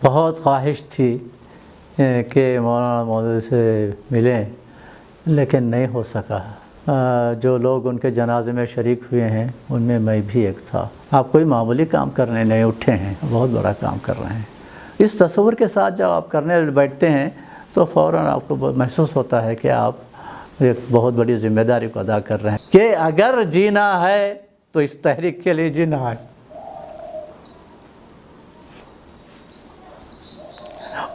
بہت خواہش تھی کہ مولانا مودودی سے ملیں، لیکن نہیں ہو سکا۔ جو لوگ ان کے جنازے میں شریک ہوئے ہیں ان میں میں بھی ایک تھا۔ آپ کوئی معمولی کام کرنے نہیں اٹھے ہیں، بہت بڑا کام کر رہے ہیں۔ اس تصور کے ساتھ جب آپ کرنے بیٹھتے ہیں تو فوراً آپ کو محسوس ہوتا ہے کہ آپ ایک بہت بڑی ذمہ داری کو ادا کر رہے ہیں کہ اگر جینا ہے تو اس تحریک کے لیے جینا ہے،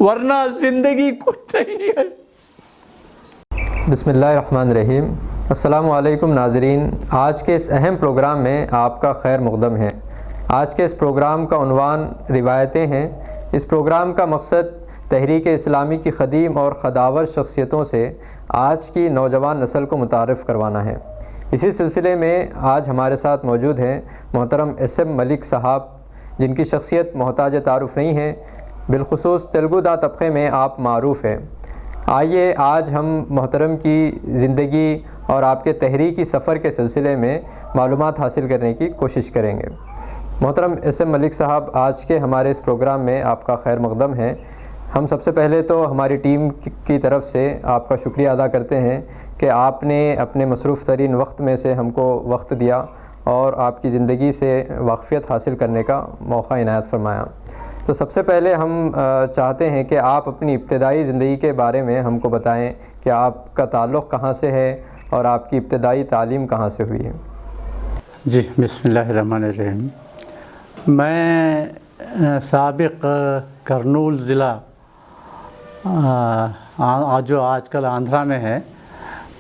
ورنہ زندگی کچھ نہیں ہے۔ بسم اللہ الرحمن الرحیم۔ السلام علیکم ناظرین، آج کے اس اہم پروگرام میں آپ کا خیر مقدم ہے۔ آج کے اس پروگرام کا عنوان روایتیں ہیں۔ اس پروگرام کا مقصد تحریک اسلامی کی قدیم اور خداور شخصیتوں سے آج کی نوجوان نسل کو متعارف کروانا ہے۔ اسی سلسلے میں آج ہمارے ساتھ موجود ہیں محترم ایس ایم ملک صاحب، جن کی شخصیت محتاج تعارف نہیں ہے، بالخصوص تیلگو دا طبقے میں آپ معروف ہیں۔ آئیے آج ہم محترم کی زندگی اور آپ کے تحریکی سفر کے سلسلے میں معلومات حاصل کرنے کی کوشش کریں گے۔ محترم ایس ایم ملک صاحب، آج کے ہمارے اس پروگرام میں آپ کا خیر مقدم ہے۔ ہم سب سے پہلے تو ہماری ٹیم کی طرف سے آپ کا شکریہ ادا کرتے ہیں کہ آپ نے اپنے مصروف ترین وقت میں سے ہم کو وقت دیا اور آپ کی زندگی سے واقفیت حاصل کرنے کا موقع عنایت فرمایا۔ تو سب سے پہلے ہم چاہتے ہیں کہ آپ اپنی ابتدائی زندگی کے بارے میں ہم کو بتائیں کہ آپ کا تعلق کہاں سے ہے اور آپ کی ابتدائی تعلیم کہاں سے ہوئی ہے۔ جی، بسم اللہ الرحمن الرحیم۔ میں سابق کرنول ضلع جو آج کل آندھرا میں ہے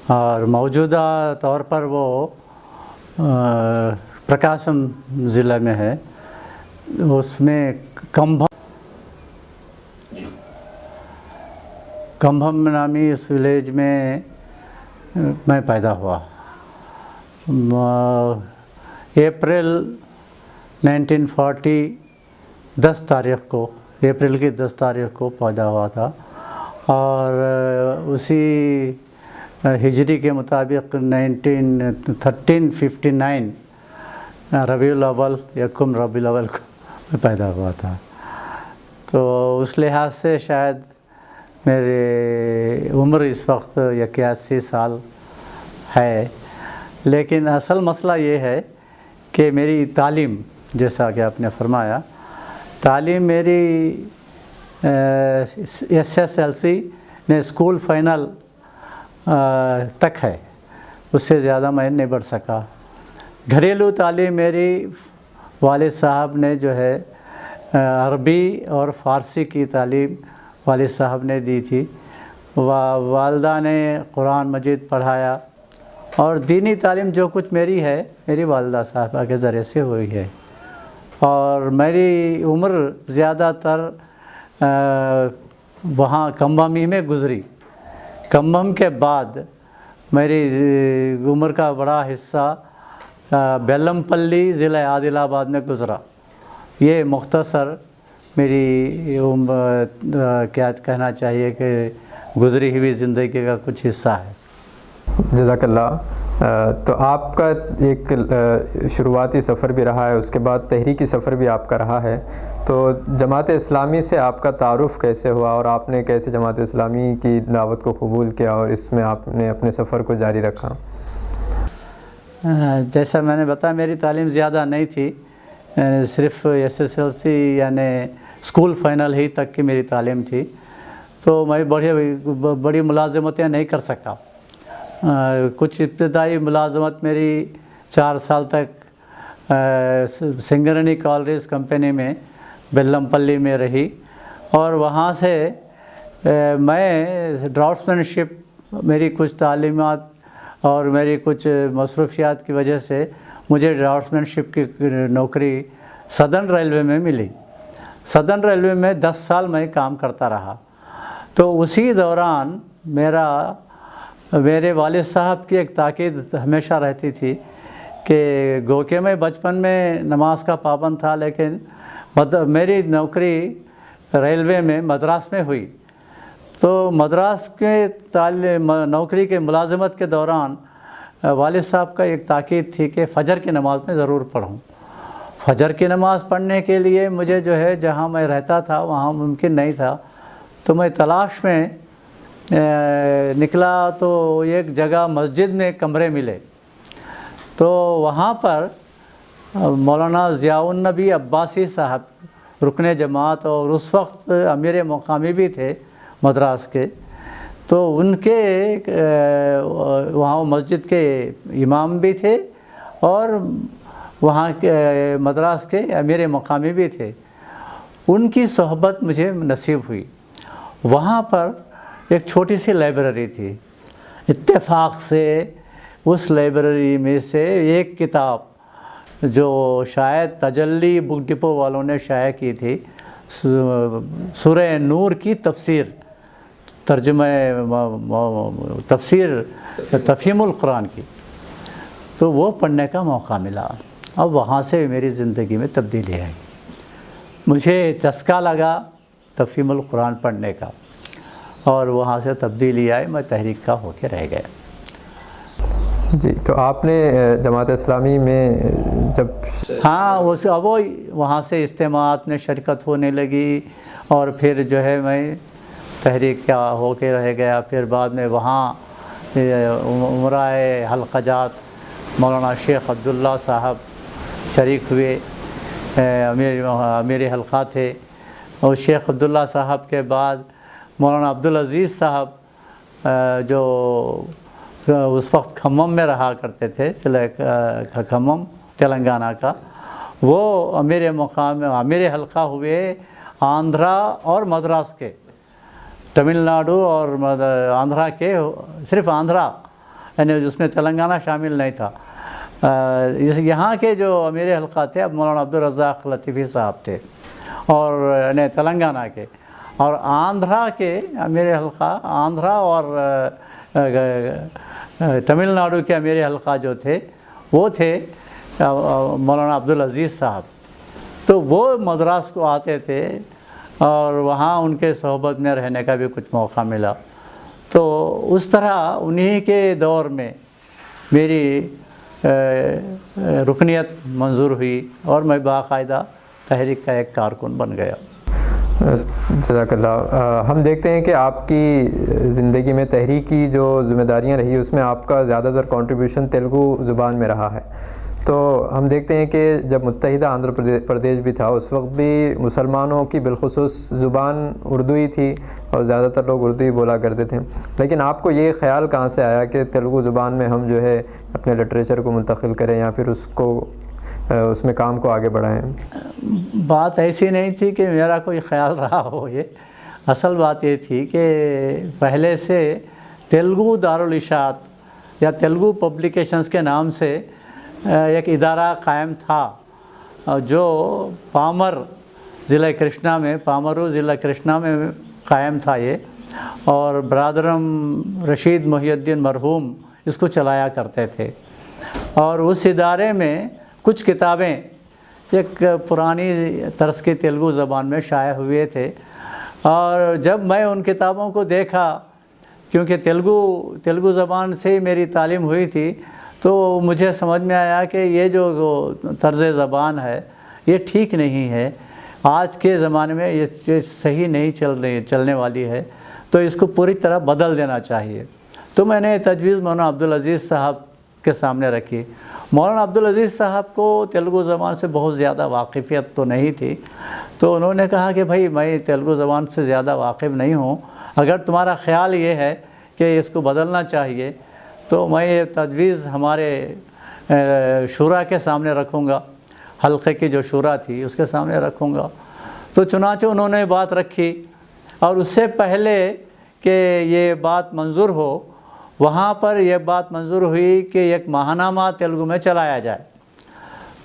اور موجودہ طور پر وہ پرکاشم ضلع میں ہے، اس میں کمبھم نامی اس ولیج میں میں پیدا ہوا۔ اپریل 1940 اپریل کی 10 تاریخ کو پیدا ہوا تھا، اور اسی ہجری کے مطابق 1359 ربیع الاول ربیع الاول کو میں پیدا ہوا تھا۔ تو اس لحاظ سے شاید میری عمر اس وقت 81 سال ہے، لیکن اصل مسئلہ یہ ہے کہ میری تعلیم، جیسا کہ آپ نے فرمایا، تعلیم میری SSLC نے اسکول فائنل تک ہے، اس سے زیادہ میں نہیں بڑھ سکا۔ گھریلو تعلیم میری والد صاحب نے جو ہے عربی اور فارسی کی تعلیم والد صاحب نے دی تھی، والدہ نے قرآن مجید پڑھایا، اور دینی تعلیم جو کچھ میری ہے میری والدہ صاحبہ کے ذریعے سے ہوئی ہے۔ اور میری عمر زیادہ تر وہاں کمبھم ہی میں گزری۔ کمبھم کے بعد میری عمر کا بڑا حصہ بیلم پلی ضلع عادل آباد میں گزرا۔ یہ مختصر میری کیا کہنا چاہیے کہ گزری ہوئی زندگی کا کچھ حصہ ہے۔ جزاک اللہ۔ تو آپ کا ایک شروعاتی سفر بھی رہا ہے، اس کے بعد تحریکی سفر بھی آپ کا رہا ہے، تو جماعت اسلامی سے آپ کا تعارف کیسے ہوا اور آپ نے کیسے جماعت اسلامی کی دعوت کو قبول کیا اور اس میں آپ نے اپنے سفر کو جاری رکھا؟ جیسا میں نے بتایا، میری تعلیم زیادہ نہیں تھی، صرف SSLC یعنی اسکول فائنل ہی تک کی میری تعلیم تھی، تو میں بڑی ملازمتیں نہیں کر سکا۔ کچھ ابتدائی ملازمت میری 4 سال تک سنگرانی کالریز کمپنی میں بیلم پلی میں رہی، اور وہاں سے میں ڈراؤٹسمین میری کچھ تعلیمات اور میری کچھ مصروفیات کی وجہ سے مجھے ڈراؤٹسمین کی نوکری سدرن ریلوے میں ملی۔ سدرن ریلوے میں 10 سال میں کام کرتا رہا۔ تو اسی دوران میرے والد صاحب کی ایک تاکید ہمیشہ رہتی تھی کہ گو کہ میں بچپن میں نماز کا پابند تھا، لیکن میری نوکری ریلوے میں مدراس میں ہوئی، تو مدراس کے نوکری کے ملازمت کے دوران والد صاحب کا ایک تاکید تھی کہ فجر کی نماز میں ضرور پڑھوں۔ فجر کی نماز پڑھنے کے لیے مجھے جو ہے جہاں میں رہتا تھا وہاں ممکن نہیں تھا، تو میں تلاش میں نکلا تو ایک جگہ مسجد میں کمرے ملے، تو وہاں پر مولانا ضیاء النبی عباسی صاحب رکن جماعت اور اس وقت امیر مقامی بھی تھے مدراس کے، تو ان کے وہاں مسجد کے امام بھی تھے اور وہاں کے مدراس کے امیر مقامی بھی تھے، ان کی صحبت مجھے نصیب ہوئی۔ وہاں پر ایک چھوٹی سی لائبریری تھی، اتفاق سے اس لائبریری میں سے ایک کتاب جو شاید تجلی بک ڈپو والوں نے شائع کی تھی، سورہ نور کی تفسیر، ترجمہ تفسیر تفہیم القرآن کی، تو وہ پڑھنے کا موقع ملا۔ اب وہاں سے میری زندگی میں تبدیلی آئی، مجھے چسکا لگا تفہیم القرآن پڑھنے کا، اور وہاں سے تبدیلی آئی، میں تحریک کا ہو کے رہ گیا۔ جی، تو آپ نے جماعت اسلامی میں جب ہاں وہ وہاں سے اجتماعات میں شرکت ہونے لگی، اور پھر جو ہے میں تحریک کا ہو کے رہ گیا۔ پھر بعد میں وہاں عمرائے حلقہ جات مولانا شیخ عبداللہ صاحب شریک ہوئے، امیر حلقہ تھے، اور شیخ عبداللہ صاحب کے بعد مولانا عبدالعزیز صاحب جو اس وقت کھمم میں رہا کرتے تھے، کھمم تلنگانہ کا، وہ امیر حلقہ ہوئے آندھرا اور مدراس کے، تمل ناڈو اور آندھرا کے، صرف آندھرا، یعنی اس میں تلنگانہ شامل نہیں تھا۔ یہاں کے جو امیر حلقہ تھے اب مولانا عبدالرزاق لطیفی صاحب تھے، اور یعنی تلنگانہ کے، اور آندھرا کے امیر حلقہ، آندھرا اور تمل ناڈو کے امیر حلقہ جو تھے وہ تھے مولانا عبدالعزیز صاحب۔ تو وہ مدراس کو آتے تھے، اور وہاں ان کے صحبت میں رہنے کا بھی کچھ موقع ملا۔ تو اس طرح انہی کے دور میں میری رکنیت منظور ہوئی، اور میں باقاعدہ تحریک کا ایک کارکن بن گیا۔ جزاک اللہ۔ ہم دیکھتے ہیں کہ آپ کی زندگی میں تحریکی جو ذمہ داریاں رہی اس میں آپ کا زیادہ تر کنٹریبیوشن تیلگو زبان میں رہا ہے۔ تو ہم دیکھتے ہیں کہ جب متحدہ آندھرا پردیش بھی تھا اس وقت بھی مسلمانوں کی بالخصوص زبان اردو ہی تھی، اور زیادہ تر لوگ اردو ہی بولا کرتے تھے، لیکن آپ کو یہ خیال کہاں سے آیا کہ تیلگو زبان میں ہم جو ہے اپنے لٹریچر کو منتقل کریں یا پھر اس میں کام کو آگے بڑھائیں؟ بات ایسی نہیں تھی کہ میرا کوئی خیال رہا ہو، یہ اصل بات یہ تھی کہ پہلے سے تیلگو دارالاشاعت یا تیلگو پبلیکیشنز کے نام سے ایک ادارہ قائم تھا، جو پامر ضلع کرشنا میں، پامرو ضلع کرشنا میں قائم تھا یہ، اور برادرم رشید محی الدین مرحوم اس کو چلایا کرتے تھے۔ اور اس ادارے میں کچھ کتابیں ایک پرانی طرز کی تیلگو زبان میں شائع ہوئے تھے، اور جب میں ان کتابوں کو دیکھا، کیونکہ تیلگو زبان سے ہی میری تعلیم ہوئی تھی، تو مجھے سمجھ میں آیا کہ یہ جو طرز زبان ہے یہ ٹھیک نہیں ہے، آج کے زمانے میں یہ صحیح نہیں چلنے والی ہے، تو اس کو پوری طرح بدل دینا چاہیے۔ تو میں نے تجویز مولانا عبدالعزیز صاحب کے سامنے رکھی۔ مولانا عبدالعزیز صاحب کو تیلگو زبان سے بہت زیادہ واقفیت تو نہیں تھی، تو انہوں نے کہا کہ بھائی میں تیلگو زبان سے زیادہ واقف نہیں ہوں، اگر تمہارا خیال یہ ہے کہ اس کو بدلنا چاہیے تو میں یہ تجویز ہمارے شورا کے سامنے رکھوں گا، حلقے کی جو شورا تھی اس کے سامنے رکھوں گا۔ تو چنانچہ انہوں نے بات رکھی، اور اس سے پہلے کہ یہ بات منظور ہو، وہاں پر یہ بات منظور ہوئی کہ ایک ماہنامہ تیلگو میں چلایا جائے۔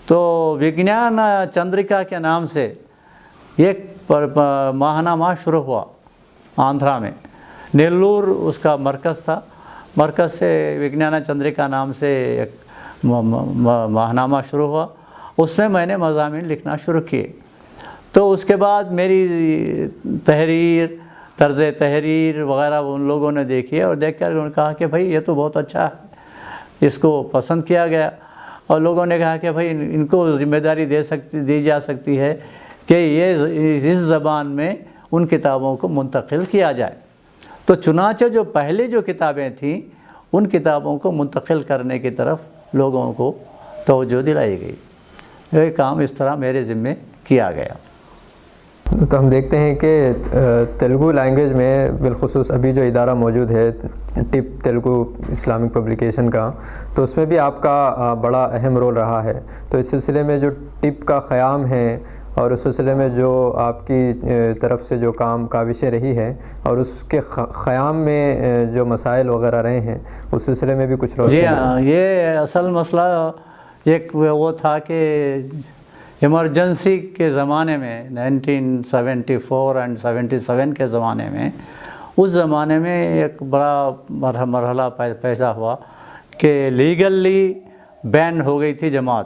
تو وگنان چندرکا کے نام سے ایک ماہنامہ شروع ہوا آندھرا میں، نیلور اس کا مرکز تھا، مرکز سے وگنان چندرکا نام سے ایک ماہنامہ شروع ہوا، اس میں نے مضامین لکھنا شروع کیے۔ تو اس کے بعد میری تحریر، طرز تحریر وغیرہ ان لوگوں نے دیکھی، اور دیکھ کر انہوں نے کہا کہ بھائی یہ تو بہت اچھا ہے، اس کو پسند کیا گیا، اور لوگوں نے کہا کہ بھائی ان کو ذمہ داری دی جا سکتی ہے کہ یہ اس زبان میں ان کتابوں کو منتقل کیا جائے۔ تو چنانچہ جو پہلے جو کتابیں تھیں ان کتابوں کو منتقل کرنے کی طرف لوگوں کو توجہ دلائی گئی۔ یہ کام اس طرح میرے ذمے کیا گیا۔ تو ہم دیکھتے ہیں کہ تیلگو لینگویج میں بالخصوص ابھی جو ادارہ موجود ہے ٹپ تیلگو اسلامک پبلیکیشن کا، تو اس میں بھی آپ کا بڑا اہم رول رہا ہے۔ تو اس سلسلے میں جو ٹپ کا قیام ہے اور اس سلسلے میں جو آپ کی طرف سے جو کاوشیں رہی ہے اور اس کے قیام میں جو مسائل وغیرہ رہے ہیں اس سلسلے میں بھی کچھ رول۔ جی ہاں، یہ اصل مسئلہ ایک وہ تھا کہ ایمرجنسی کے زمانے میں 1974 اینڈ 77 کے زمانے میں، اس زمانے میں ایک بڑا مرحلہ پیدا ہوا کہ لیگلی بین ہو گئی تھی جماعت۔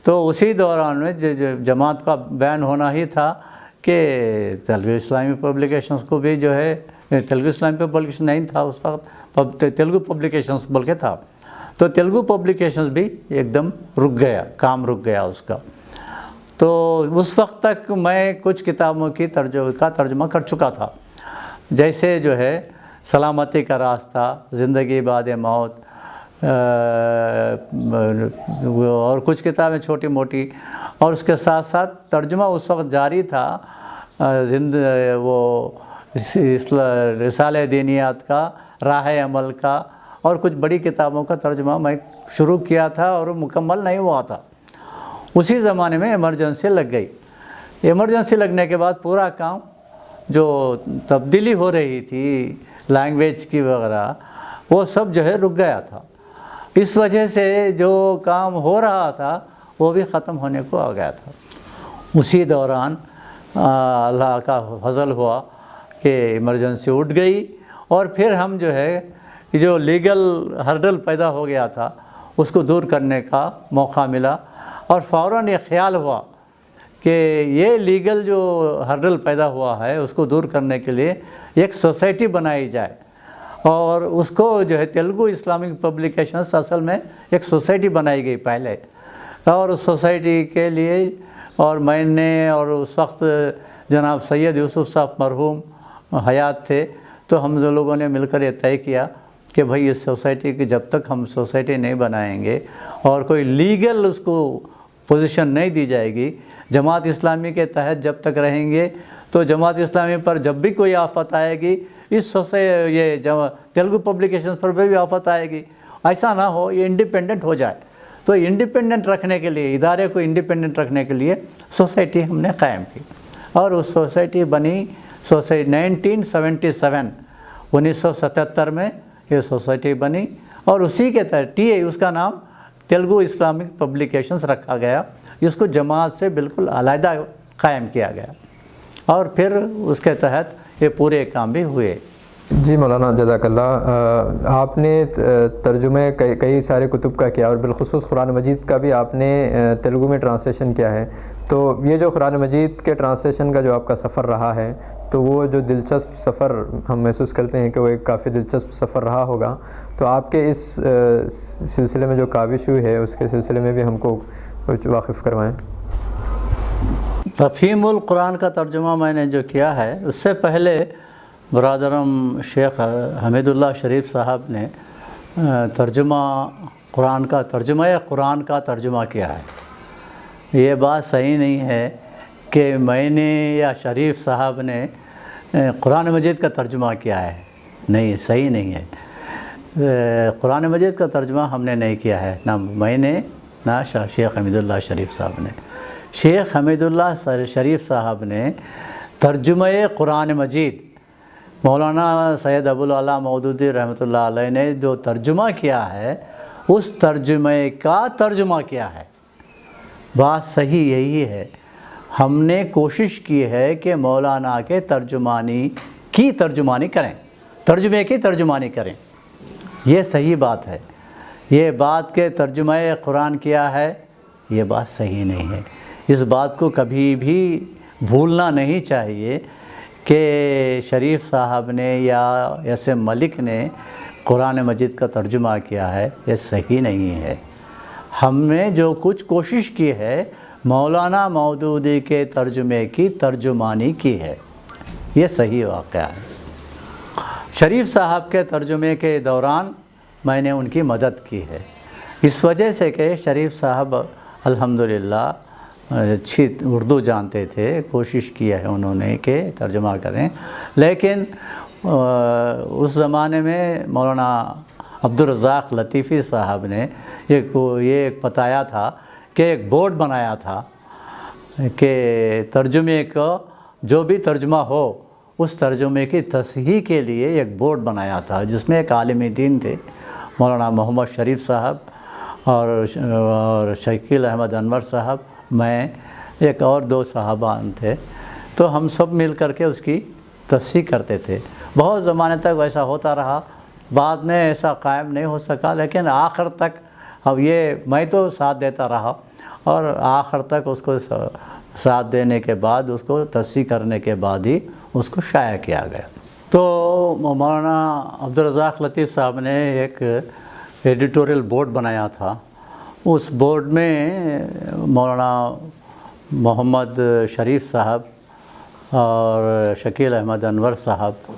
تو اسی دوران میں جماعت کا بین ہونا ہی تھا کہ تیلگو اسلامی پبلیکیشنز کو بھی جو ہے، تیلگو اسلامی پبلیکیشن نہیں تھا اس وقت، تیلگو پبلیکیشنز بلکہ تھا، تو تیلگو پبلیکیشنز بھی ایک دم رک گیا، کام رک گیا اس کا۔ تو اس وقت تک میں کچھ کتابوں کی ترجمہ کر چکا تھا، جیسے جو ہے سلامتی کا راستہ، زندگی بعد موت، اور کچھ کتابیں چھوٹی موٹی، اور اس کے ساتھ ساتھ ترجمہ اس وقت جاری تھا وہ رسالہ دینیات کا، راہ عمل کا، اور کچھ بڑی کتابوں کا ترجمہ میں شروع کیا تھا اور مکمل نہیں ہوا تھا۔ اسی زمانے میں ایمرجنسی لگ گئی۔ ایمرجنسی لگنے کے بعد پورا کام جو تبدیلی ہو رہی تھی لینگویج کی وغیرہ، وہ سب جو ہے رک گیا تھا۔ اس وجہ سے جو کام ہو رہا تھا وہ بھی ختم ہونے کو آ گیا تھا۔ اسی دوران اللہ کا فضل ہوا کہ ایمرجنسی اٹھ گئی، اور پھر ہم جو ہے جو لیگل ہرڈل پیدا ہو گیا تھا اس کو دور کرنے کا موقع ملا، اور فوراً یہ خیال ہوا کہ یہ لیگل جو ہرڈل پیدا ہوا ہے اس کو دور کرنے کے لیے ایک سوسائٹی بنائی جائے، اور اس کو جو ہے تیلگو اسلامک پبلیکیشنز اصل میں ایک سوسائٹی بنائی گئی پہلے، اور اس سوسائٹی کے لیے اور میں نے اور اس وقت جناب سید یوسف صاحب مرحوم حیات تھے، تو ہم لوگوں نے مل کر یہ طے کیا کہ بھائی اس سوسائٹی کی جب تک ہم سوسائٹی نہیں بنائیں گے اور کوئی لیگل اس کو پوزیشن نہیں دی جائے گی، جماعت اسلامی کے تحت جب تک رہیں گے تو جماعت اسلامی پر جب بھی کوئی آفت آئے گی اس یہ تیلگو پبلیکیشن پر بھی آفت آئے گی، ایسا نہ ہو، یہ انڈیپینڈنٹ ہو جائے۔ تو انڈیپینڈنٹ رکھنے کے لیے، ادارے کو انڈیپینڈنٹ رکھنے کے لیے سوسائٹی ہم نے قائم کی، اور اس سوسائٹی بنی 1977 میں یہ سوسائٹی بنی، اور اسی کے تحت اس کا نام تیلگو اسلامک پبلیکیشنز رکھا گیا، جس کو جماعت سے بالکل علیحدہ قائم کیا گیا، اور پھر اس کے تحت یہ پورے کام بھی ہوئے۔ جی مولانا جزاک اللہ، آپ نے ترجمہ کئی سارے کتب کا کیا، اور بالخصوص قرآن مجید کا بھی آپ نے تیلگو میں ٹرانسلیشن کیا ہے۔ تو یہ جو قرآن مجید کے ٹرانسلیشن کا جو آپ کا سفر رہا ہے، تو وہ جو دلچسپ سفر ہم محسوس کرتے ہیں کہ وہ ایک کافی دلچسپ سفر رہا ہوگا، تو آپ کے اس سلسلے میں جو کاوش ہوئی ہے اس کے سلسلے میں بھی ہم کو کچھ واقف کروائیں۔ تفہیم القرآن کا ترجمہ میں نے جو کیا ہے، اس سے پہلے برادرم شیخ حمید اللہ شریف صاحب نے قرآن کا ترجمہ کیا ہے۔ یہ بات صحیح نہیں ہے کہ میں نے یا شریف صاحب نے قرآن مجید کا ترجمہ کیا ہے، نہیں، صحیح نہیں ہے۔ قرآن مجید کا ترجمہ ہم نے نہیں کیا ہے، نہ میں نے نہ شیخ حمید اللہ شریف صاحب نے۔ شیخ حمید اللہ شریف صاحب نے ترجمہ قرآن مجید، مولانا سید ابوالعلا مودودی رحمۃ اللہ علیہ نے جو ترجمہ کیا ہے اس ترجمے کا ترجمہ کیا ہے۔ بات صحیح یہی ہے، ہم نے کوشش کی ہے کہ مولانا کے ترجمے کی ترجمانی کریں، یہ صحیح بات ہے۔ یہ بات کہ ترجمہ قرآن کیا ہے، یہ بات صحیح نہیں ہے۔ اس بات کو کبھی بھی بھولنا نہیں چاہیے کہ شریف صاحب نے یا ایس ایم ملک نے قرآن مجید کا ترجمہ کیا ہے، یہ صحیح نہیں ہے۔ ہم نے جو کچھ کوشش کی ہے مولانا مودودی کے ترجمے کی ترجمانی کی ہے، یہ صحیح واقعہ ہے۔ شریف صاحب کے ترجمے کے دوران میں نے ان کی مدد کی ہے، اس وجہ سے کہ شریف صاحب الحمدللہ اچھی اردو جانتے تھے، کوشش کیا ہے انہوں نے کہ ترجمہ کریں، لیکن اس زمانے میں مولانا عبدالرزاق لطیفی صاحب نے یہ بتایا تھا کہ ایک بورڈ بنایا تھا کہ ترجمے کو جو بھی ترجمہ ہو اس ترجمے کی تصحیح کے لیے ایک بورڈ بنایا تھا، جس میں ایک عالم دین تھے مولانا محمد شریف صاحب اور شکیل احمد انور صاحب، میں ایک اور 2 صاحبان تھے، تو ہم سب مل کر کے اس کی تصحیح کرتے تھے۔ بہت زمانے تک ویسا ہوتا رہا، بعد میں ایسا قائم نہیں ہو سکا، لیکن آخر تک اب یہ میں تو ساتھ دیتا رہا اور آخر تک اس کو ساتھ دینے کے بعد اس کو تصحیح کرنے کے بعد ہی اس کو شائع کیا گیا۔ تو مولانا عبدالرزاق لطیف صاحب نے ایک ایڈیٹوریل بورڈ بنایا تھا، اس بورڈ میں مولانا محمد شریف صاحب اور شکیل احمد انور صاحب،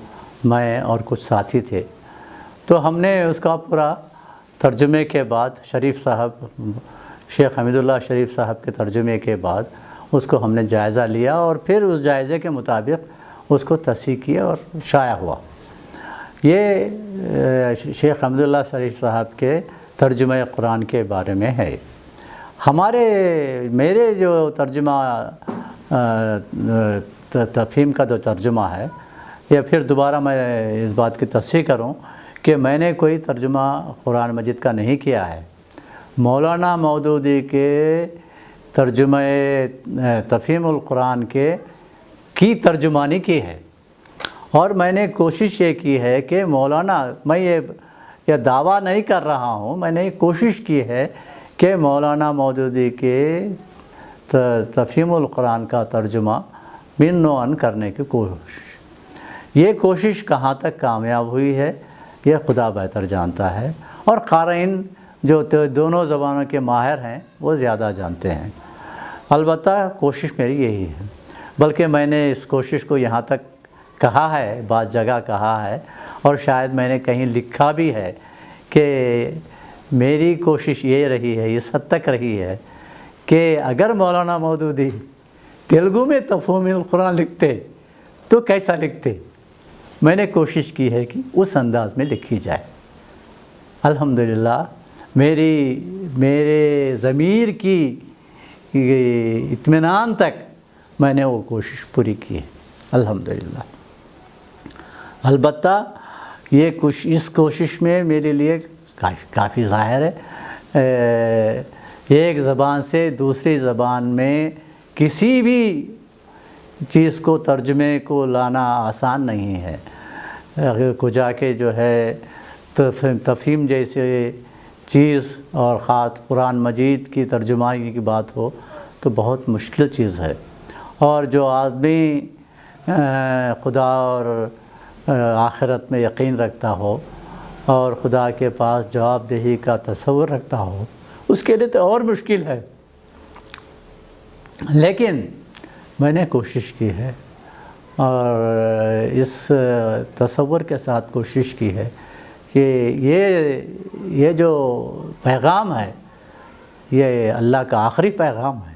میں اور کچھ ساتھی تھے، تو ہم نے اس کا پورا ترجمے کے بعد شریف صاحب، شیخ حمید اللہ شریف صاحب کے ترجمے کے بعد اس کو ہم نے جائزہ لیا اور پھر اس جائزے کے مطابق اس کو تصحیح کیا اور شائع ہوا۔ یہ شیخ حمید اللہ شریف صاحب کے ترجمہ قرآن کے بارے میں ہے۔ میرے جو ترجمہ تفہیم کا جو ترجمہ ہے، یا پھر دوبارہ میں اس بات کی تصحیح کروں کہ میں نے کوئی ترجمہ قرآن مجید کا نہیں کیا ہے، مولانا مودودی کے ترجمہ تفہیم القرآن کی ترجمانی کی ہے، اور میں نے کوشش یہ کی ہے کہ مولانا، میں یہ دعویٰ نہیں کر رہا ہوں، میں نے کوشش کی ہے کہ مولانا مودودی کے تفہیم القرآن کا ترجمہ من و عن کرنے کی کوشش، یہ کوشش کہاں تک کامیاب ہوئی ہے یہ خدا بہتر جانتا ہے، اور قارئین جو دونوں زبانوں کے ماہر ہیں وہ زیادہ جانتے ہیں۔ البتہ کوشش میری یہی ہے، بلکہ میں نے اس کوشش کو یہاں تک کہا ہے، بعض جگہ کہا ہے، اور شاید میں نے کہیں لکھا بھی ہے کہ میری کوشش یہ رہی ہے، اس حد تک رہی ہے کہ اگر مولانا مودودی تیلگو میں تفہیم القرآن لکھتے تو کیسا لکھتے، میں نے کوشش کی ہے کہ اس انداز میں لکھی جائے۔ الحمدللہ میرے ضمیر کی اطمینان تک میں نے وہ کوشش پوری کی ہے الحمدللہ۔ البتہ اس کوشش میں میرے لیے کافی ظاہر ہے، ایک زبان سے دوسری زبان میں کسی بھی چیز کو ترجمے کو لانا آسان نہیں ہے، کو جا کے جو ہے تفہیم جیسے چیز اور خاص قرآن مجید کی ترجمانی کی بات ہو تو بہت مشکل چیز ہے، اور جو آدمی خدا اور آخرت میں یقین رکھتا ہو اور خدا کے پاس جواب دہی کا تصور رکھتا ہو اس کے لیے تو اور مشکل ہے، لیکن میں نے کوشش کی ہے اور اس تصور کے ساتھ کوشش کی ہے کہ یہ جو پیغام ہے یہ اللہ کا آخری پیغام ہے،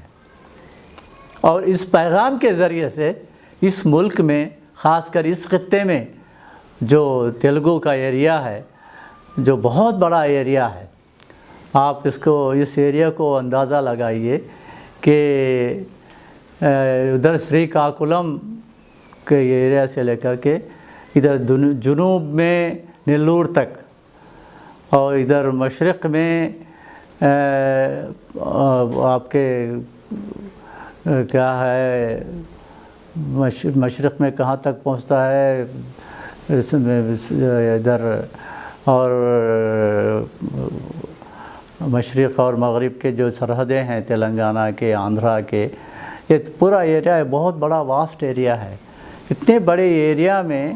اور اس پیغام کے ذریعے سے اس ملک میں، خاص کر اس خطے میں جو تیلگو کا ایریا ہے، جو بہت بڑا ایریا ہے، آپ اس ایریا کو اندازہ لگائیے کہ ادھر سری کاکولم کے ایریا سے لے کر کے ادھر جنوب میں نیلور تک، اور ادھر مشرق میں آپ کے کیا ہے، مشرق میں کہاں تک پہنچتا ہے ادھر، اور مشرق اور مغرب کے جو سرحدیں ہیں تلنگانہ کے، آندھرا کے، یہ پورا ایریا ہے، بہت بڑا واسٹ ایریا ہے۔ اتنے بڑے ایریا میں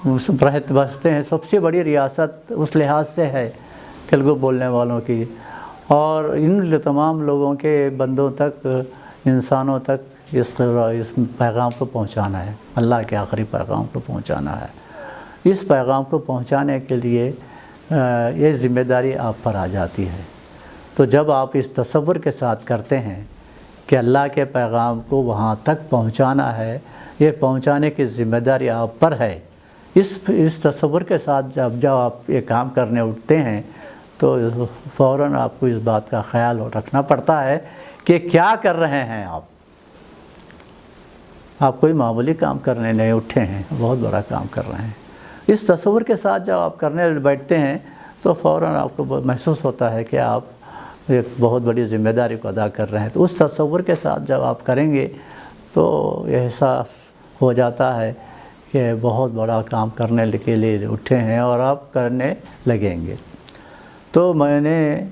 بستے ہیں، سب سے بڑی ریاست اس لحاظ سے ہے تیلگو بولنے والوں کی، اور ان تمام لوگوں کے بندوں تک، انسانوں تک اس پیغام کو پہنچانا ہے، اللہ کے آخری پیغام کو پہنچانا ہے۔ اس پیغام کو پہنچانے کے لیے یہ ذمہ داری آپ پر آ جاتی ہے۔ تو جب آپ اس تصور کے ساتھ کرتے ہیں کہ اللہ کے پیغام کو وہاں تک پہنچانا ہے، یہ پہنچانے کی ذمہ داری آپ پر ہے، اس تصور کے ساتھ جب آپ یہ کام کرنے اٹھتے ہیں تو فوراً آپ کو اس بات کا خیال رکھنا پڑتا ہے کہ کیا کر رہے ہیں آپ کوئی معمولی کام کرنے نہیں اٹھے ہیں، بہت بڑا کام کر رہے ہیں۔ اس تصور کے ساتھ جب آپ کرنے بیٹھتے ہیں تو فوراً آپ کو محسوس ہوتا ہے کہ آپ ایک بہت بڑی ذمہ داری کو ادا کر رہے ہیں۔ تو اس تصور کے ساتھ جب آپ کریں گے تو یہ احساس ہو جاتا ہے کہ بہت بڑا کام کرنے کے لیے اٹھے ہیں اور آپ کرنے لگیں گے۔ تو میں نے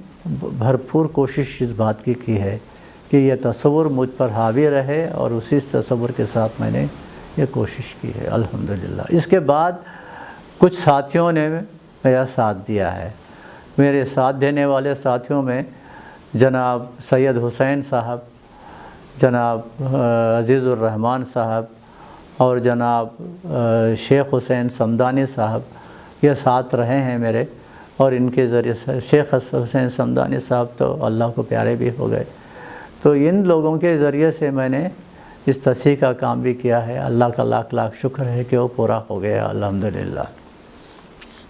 بھرپور کوشش اس بات کی ہے کہ یہ تصور مجھ پر حاوی رہے، اور اسی تصور کے ساتھ میں نے یہ کوشش کی ہے الحمدللہ۔ اس کے بعد کچھ ساتھیوں نے میرا ساتھ دیا ہے۔ میرے ساتھ دینے والے ساتھیوں میں جناب سید حسین صاحب، جناب عزیز الرحمن صاحب اور جناب شیخ حسین صمدانی صاحب یہ ساتھ رہے ہیں میرے، اور ان کے ذریعے سے شیخ حسین صمدانی صاحب تو اللہ کو پیارے بھی ہو گئے۔ تو ان لوگوں کے ذریعے سے میں نے اس تصحیح کا کام بھی کیا ہے۔ اللہ کا لاکھ لاکھ شکر ہے کہ وہ پورا ہو گیا الحمدللہ۔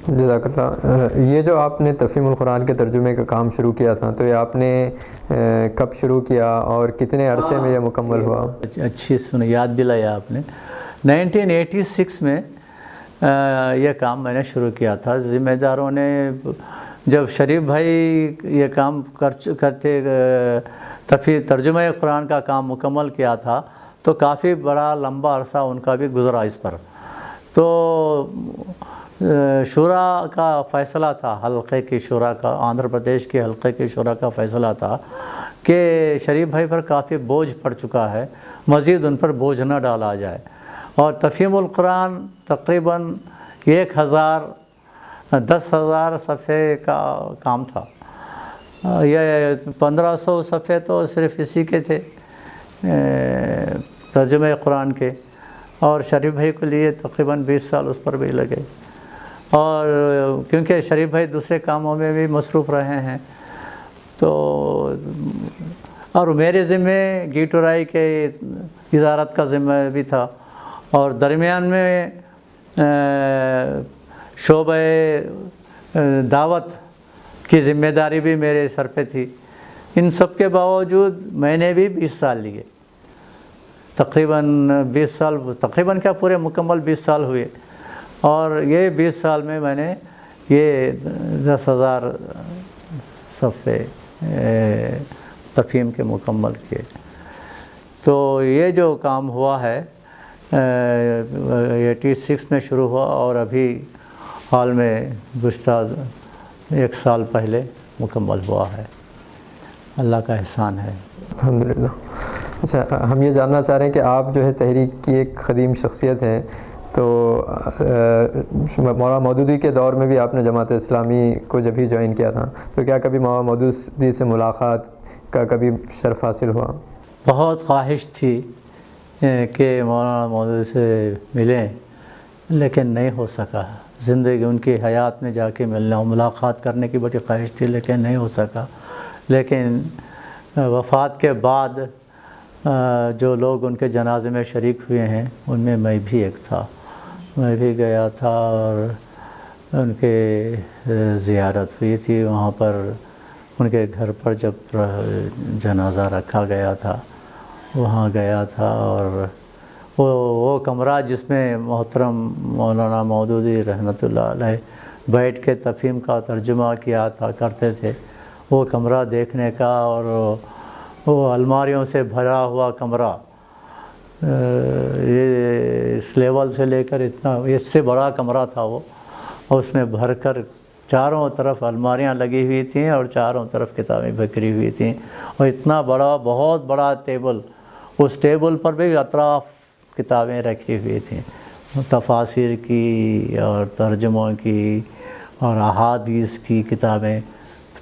جزاک اللہ۔ یہ جو آپ نے تفہیم القرآن کے ترجمے کا کام شروع کیا تھا، تو یہ آپ نے کب شروع کیا اور کتنے عرصے میں یہ مکمل ہوا؟ اچھی یاد دلایا آپ نے۔ 1986 میں یہ کام میں نے شروع کیا تھا۔ ذمہ داروں نے جب شریف بھائی یہ کام کرتے ترجمہ قرآن کا کام مکمل کیا تھا تو کافی بڑا لمبا عرصہ ان کا بھی گزرا اس پر۔ تو شورا کا فیصلہ تھا، حلقے کی شورا کا، آندھر پردیش کے حلقے کی شورا کا فیصلہ تھا کہ شریف بھائی پر کافی بوجھ پڑ چکا ہے، مزید ان پر بوجھ نہ ڈالا جائے۔ اور تفہیم القرآن تقریباً 10,000 صفحے کا کام تھا۔ یہ 1500 صفحے تو صرف اسی کے تھے ترجمہ قرآن کے، اور شریف بھائی کے لیے تقریباً 20 سال اس پر بھی لگے۔ اور کیونکہ شریف بھائی دوسرے کاموں میں بھی مصروف رہے ہیں، تو اور میرے ذمے گیٹورائی کے ادارت کا ذمہ بھی تھا، اور درمیان میں شعبہ دعوت کی ذمہ داری بھی میرے سر پہ تھی۔ ان سب کے باوجود میں نے بھی 20 سال لیے، تقریباً 20 سال، تقریباً کیا پورے مکمل 20 سال ہوئے، اور یہ 20 سال میں میں نے یہ 10,000 صفحے تفہیم کے مکمل کیے۔ تو یہ جو کام ہوا ہے 86 میں شروع ہوا، اور ابھی حال میں گزشتہ 1 سال پہلے مکمل ہوا ہے۔ اللہ کا احسان ہے الحمدللہ۔ اچھا، ہم یہ جاننا چاہ رہے ہیں کہ آپ جو ہے تحریک کی ایک قدیم شخصیت ہیں، تو مولانا مودودی کے دور میں بھی آپ نے جماعت اسلامی کو جب ہی جوائن کیا تھا، تو کیا کبھی مولانا مودودی سے ملاقات کا کبھی شرف حاصل ہوا؟ بہت خواہش تھی کہ مولانا مودودی سے ملیں، لیکن نہیں ہو سکا۔ زندگی ان کی حیات میں جا کے ملنا، ملاقات کرنے کی بڑی خواہش تھی، لیکن نہیں ہو سکا۔ لیکن وفات کے بعد جو لوگ ان کے جنازے میں شریک ہوئے ہیں ان میں میں بھی ایک تھا۔ میں بھی گیا تھا اور ان کے زیارت ہوئی تھی وہاں پر، ان کے گھر پر جب جنازہ رکھا گیا تھا وہاں گیا تھا، اور وہ کمرہ جس میں محترم مولانا مودودی رحمۃ اللہ علیہ بیٹھ کے تفہیم کا ترجمہ کیا تھا کرتے تھے، وہ کمرہ دیکھنے کا، اور وہ الماریوں سے بھرا ہوا کمرہ، یہ اس لیول سے لے کر اتنا، اس سے بڑا کمرہ تھا وہ، اور اس میں بھر کر چاروں طرف الماریاں لگی ہوئی تھیں اور چاروں طرف کتابیں بکھری ہوئی تھیں، اور اتنا بڑا، بہت بڑا ٹیبل، اس ٹیبل پر بھی اطراف کتابیں رکھی ہوئی تھیں، تفاسیر کی اور ترجموں کی اور احادیث کی کتابیں۔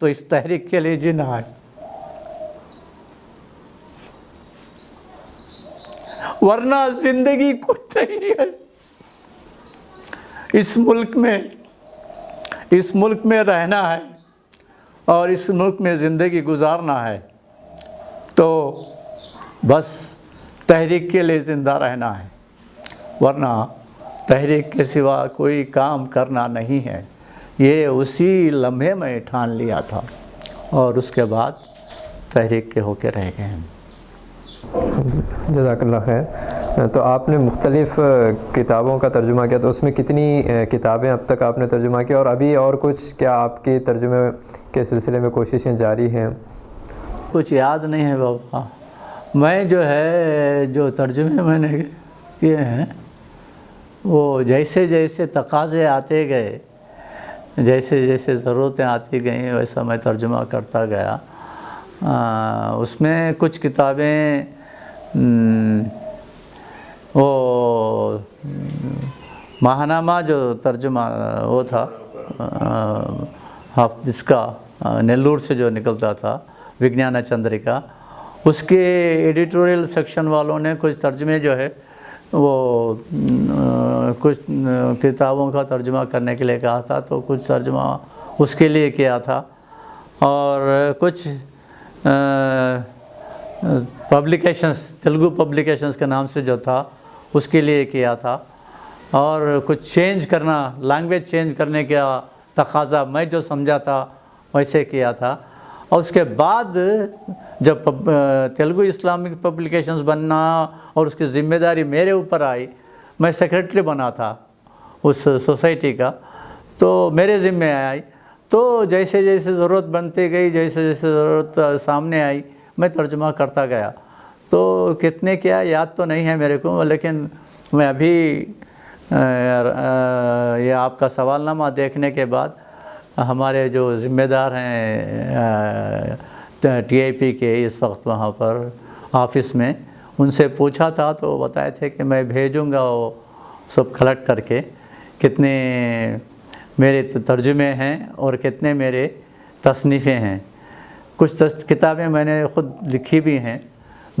تو اس تحریک کے لیے جینا ہے، ورنہ زندگی کچھ نہیں ہے۔ اس ملک میں رہنا ہے اور اس ملک میں زندگی گزارنا ہے تو بس تحریک کے لیے زندہ رہنا ہے، ورنہ تحریک کے سوا کوئی کام کرنا نہیں ہے۔ یہ اسی لمحے میں ٹھان لیا تھا اور اس کے بعد تحریک کے ہو کے رہ گئے ہیں۔ جزاک اللہ خیر۔ تو آپ نے مختلف کتابوں کا ترجمہ کیا، تو اس میں کتنی کتابیں اب تک آپ نے ترجمہ کیا، اور ابھی اور کچھ کیا آپ کے ترجمے کے سلسلے میں کوششیں جاری ہیں؟ کچھ یاد نہیں ہے بابا، میں جو ترجمے میں نے کیے ہیں وہ جیسے جیسے تقاضے آتے گئے، جیسے جیسے ضرورتیں آتی گئیں ویسا میں ترجمہ کرتا گیا۔ اس میں کچھ کتابیں وہ ماہنامہ جو ترجمہ وہ تھا جس کا نیلور سے جو نکلتا تھا، وگنانا چندریکا، اس کے ایڈیٹوریل سیکشن والوں نے کچھ ترجمے جو ہے وہ کچھ کتابوں کا ترجمہ کرنے کے لیے کہا تھا، تو کچھ ترجمہ اس کے لیے کیا تھا، اور کچھ پبلیکیشنز تیلگو پبلیکیشنز کے نام سے جو تھا اس کے لیے کیا تھا، اور کچھ چینج کرنا، لینگویج چینج کرنے کا تقاضا میں جو سمجھا تھا ویسے کیا تھا۔ اور اس کے بعد جب تیلگو اسلامک پبلیکیشنز بننا اور اس کی ذمہ داری میرے اوپر آئی، میں سیکریٹری بنا تھا اس سوسائٹی کا، تو میرے ذمہ آئی، تو جیسے جیسے ضرورت بنتی گئی، جیسے جیسے ضرورت سامنے آئی میں ترجمہ کرتا گیا۔ تو کتنے کیا یاد تو نہیں ہے میرے کو، لیکن میں ابھی یہ آپ کا سوال نامہ دیکھنے کے بعد ہمارے جو ذمہ دار ہیں ٹی آئی پی کے اس وقت وہاں پر آفس میں، ان سے پوچھا تھا تو بتائے تھے کہ میں بھیجوں گا وہ سب کلیکٹ کر کے، کتنے میرے ترجمے ہیں اور کتنے میرے تصنیفیں ہیں۔ کچھ کتابیں میں نے خود لکھی بھی ہیں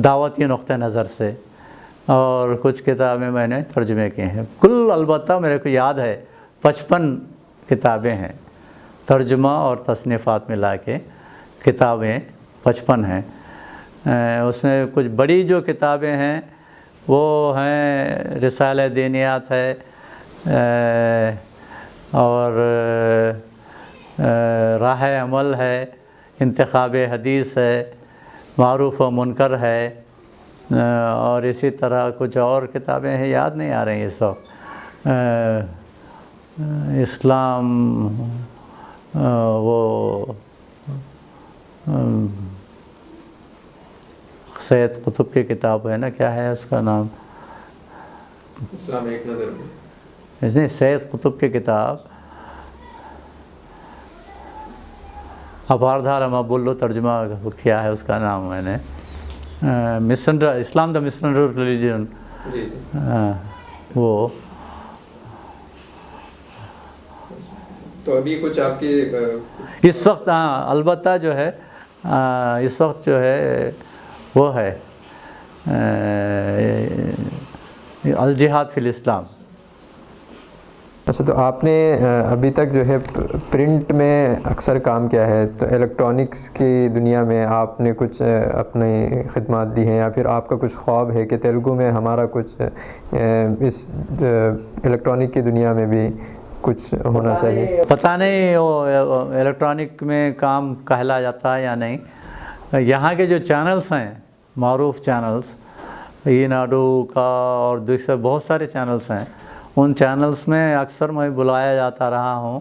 دعوتی نقطہ نظر سے، اور کچھ کتابیں میں نے ترجمے کی ہیں۔ کل البتہ میرے کو یاد ہے 55 کتابیں ہیں، ترجمہ اور تصنیفات ملا کے کتابیں 55 ہیں۔ اس میں کچھ بڑی جو کتابیں ہیں وہ ہیں رسالہ دینیات ہے، اور راہ عمل ہے، انتخاب حدیث ہے، معروف و منکر ہے، اور اسی طرح کچھ اور کتابیں ہیں یاد نہیں آ رہی ہیں اس وقت۔ اسلام وہ سید قطب کی کتاب ہے نا، کیا ہے اس کا نام؟ اسلام ایک نظر میں، نہیں، سید قطب کی کتاب اپاردھار مبولو ترجمہ کیا ہے، اس کا نام میں نے اسلام دا مسنڈر ریلیجن، وہ تو ابھی کچھ آپ کی اس وقت البتہ جو ہے اس وقت جو ہے وہ ہے الجہاد فی الاسلام۔ اچھا، تو آپ نے ابھی تک جو ہے پرنٹ میں اکثر کام کیا ہے، تو الیکٹرانکس کی دنیا میں آپ نے کچھ اپنی خدمات دی ہیں، یا پھر آپ کا کچھ خواب ہے کہ تیلگو میں ہمارا کچھ اس الیکٹرانک کی دنیا میں بھی کچھ ہونا چاہیے؟ پتہ نہیں وہ الیکٹرانک میں کام کہلا جاتا ہے یا نہیں۔ یہاں کے جو چینلز ہیں، معروف چینلز، ای ناڈو کا اور دوسرے بہت سارے چینلز ہیں، ان چینلز میں اکثر میں بلایا جاتا رہا ہوں،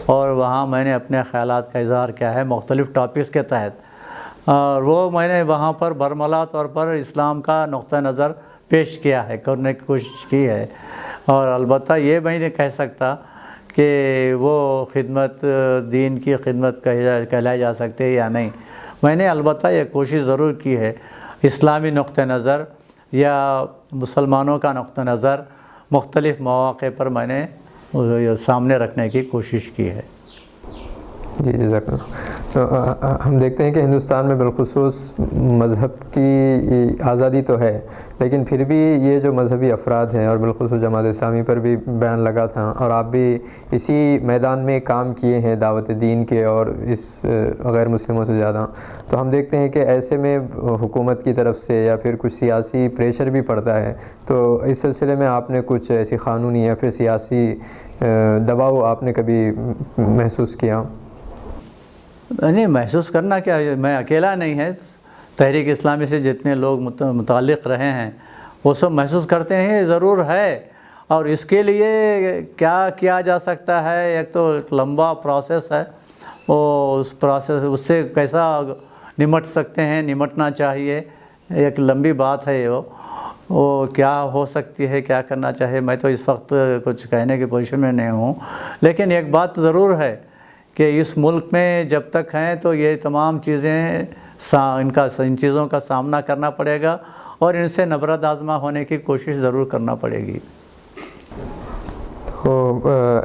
اور وہاں میں نے اپنے خیالات کا اظہار کیا ہے مختلف ٹاپکس کے تحت، اور وہ میں نے وہاں پر برملا طور پر اسلام کا نقطہ نظر پیش کیا ہے، کرنے کی کوشش کی ہے۔ اور البتہ یہ میں نہیں کہہ سکتا کہ وہ خدمت دین کی خدمت کہلائی جا سکتے یا نہیں۔ میں نے البتہ یہ کوشش ضرور کی ہے، اسلامی نقطہ نظر یا مسلمانوں کا نقطہ نظر مختلف مواقع پر میں نے سامنے رکھنے کی کوشش کی ہے۔ جی جزاک اللہ۔ تو ہم دیکھتے ہیں کہ ہندوستان میں بالخصوص مذہب کی آزادی تو ہے، لیکن پھر بھی یہ جو مذہبی افراد ہیں اور بالخصوص جماعت اسلامی پر بھی بیان لگا تھا، اور آپ بھی اسی میدان میں کام کیے ہیں دعوت دین کے اور اس غیر مسلموں سے زیادہ، تو ہم دیکھتے ہیں کہ ایسے میں حکومت کی طرف سے یا پھر کچھ سیاسی پریشر بھی پڑتا ہے، تو اس سلسلے میں آپ نے کچھ ایسی قانونی یا پھر سیاسی دباؤ آپ نے کبھی محسوس کیا؟ نہیں، محسوس کرنا کیا، میں اکیلا نہیں ہے، تحریک اسلامی سے جتنے لوگ متعلق رہے ہیں وہ سب محسوس کرتے ہیں، ضرور ہے۔ اور اس کے لیے کیا کیا جا سکتا ہے، ایک تو ایک لمبا پروسیس ہے، وہ اس سے کیسا نمٹ سکتے ہیں، نمٹنا چاہیے، ایک لمبی بات ہے وہ کیا ہو سکتی ہے، کیا کرنا چاہیے، میں تو اس وقت کچھ کہنے کی پوزیشن میں نہیں ہوں، لیکن ایک بات ضرور ہے کہ اس ملک میں جب تک ہیں تو یہ تمام چیزیں ان چیزوں کا سامنا کرنا پڑے گا اور ان سے نبرد آزما ہونے کی کوشش ضرور کرنا پڑے گی۔ تو